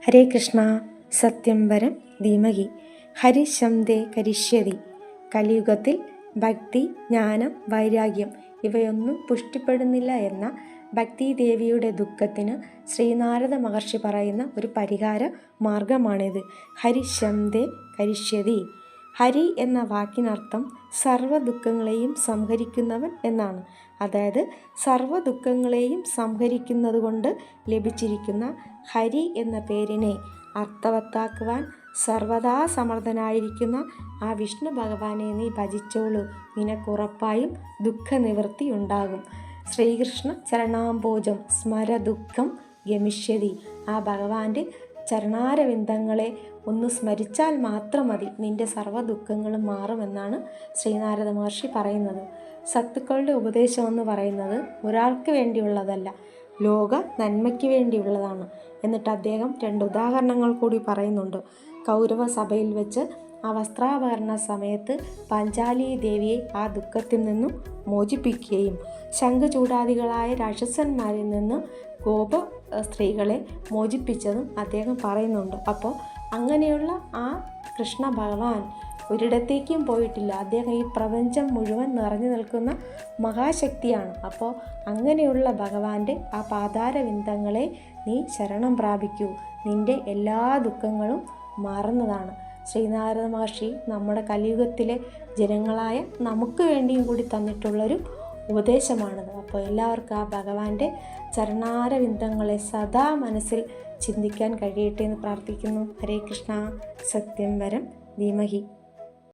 ഹരേ കൃഷ്ണ. സത്യം വരം ധീമഹി. ഹരിശംദേ കരിഷ്യതി. കലിയുഗത്തിൽ ഭക്തി, ജ്ഞാനം, വൈരാഗ്യം ഇവയൊന്നും പുഷ്ടിപ്പെടുന്നില്ല എന്ന ഭക്തിദേവിയുടെ ദുഃഖത്തിന് ശ്രീനാരദ മഹർഷി പറയുന്ന ഒരു പരിഹാര മാർഗമാണിത്. ഹരിശംദേ കരിഷ്യതി. ഹരി എന്ന വാക്കിനർത്ഥം സർവ്വ ദുഃഖങ്ങളെയും സംഹരിക്കുന്നവൻ എന്നാണ്. അതായത് സർവ്വ ദുഃഖങ്ങളെയും സംഹരിക്കുന്നത് കൊണ്ട് ലഭിച്ചിരിക്കുന്ന ഹരി എന്ന പേരിനെ അർത്ഥവത്താക്കുവാൻ സർവദാ സമർത്ഥനായിരിക്കുന്ന ആ വിഷ്ണു ഭഗവാനെ നീ ഭജിച്ചോളൂ, നിനക്കുറപ്പായും ദുഃഖനിവൃത്തി ഉണ്ടാകും. ശ്രീകൃഷ്ണ ചരണാംബോജം സ്മര ദുഃഖം ഗമിഷ്യതി. ആ ഭഗവാന്റെ ചരണാരവിന്ദങ്ങളെ ഒന്ന് സ്മരിച്ചാൽ മാത്രം മതി, നിന്റെ സർവ്വ ദുഃഖങ്ങളും മാറുമെന്നാണ് ശ്രീനാരദ മഹർഷി പറയുന്നത്. സത്തുക്കളുടെ ഉപദേശം എന്ന് പറയുന്നത് ഒരാൾക്ക് വേണ്ടിയുള്ളതല്ല, ലോക നന്മയ്ക്ക് വേണ്ടിയുള്ളതാണ്. എന്നിട്ട് അദ്ദേഹം 2 ഉദാഹരണങ്ങൾ കൂടി പറയുന്നുണ്ട്. കൗരവ സഭയിൽ വെച്ച് ആ വസ്ത്രാപഹരണ സമയത്ത് പാഞ്ചാലി ദേവിയെ ആ ദുഃഖത്തിൽ നിന്നും മോചിപ്പിക്കുകയും ശംഖചൂടാദികളായ രാക്ഷസന്മാരിൽ നിന്ന് ഗോപ സ്ത്രീകളെ മോചിപ്പിച്ചതും അദ്ദേഹം പറയുന്നുണ്ട്. അപ്പോൾ അങ്ങനെയുള്ള ആ കൃഷ്ണ ഭഗവാൻ ഒരിടത്തേക്കും പോയിട്ടില്ല. അദ്ദേഹം ഈ പ്രപഞ്ചം മുഴുവൻ നിറഞ്ഞു നിൽക്കുന്ന മഹാശക്തിയാണ്. അപ്പോൾ അങ്ങനെയുള്ള ഭഗവാന്റെ ആ പാതാരവിന്ദങ്ങളെ നീ ശരണം പ്രാപിക്കൂ, നിന്റെ എല്ലാ ദുഃഖങ്ങളും മാറുന്നതാണ്. ശ്രീനാരദ മഹർഷി നമ്മുടെ കലിയുഗത്തിലെ ജനങ്ങളായ നമുക്ക് വേണ്ടിയും കൂടി തന്നിട്ടുള്ളൊരു ഉപദേശമാണിത്. അപ്പോൾ എല്ലാവർക്കും ആ ഭഗവാന്റെ ചരണാരവിന്ദങ്ങളെ സദാ മനസ്സിൽ ചിന്തിക്കാൻ കഴിയട്ടെ എന്ന് പ്രാർത്ഥിക്കുന്നു. ഹരേ കൃഷ്ണ. സത്യം വരം ധീമഹി.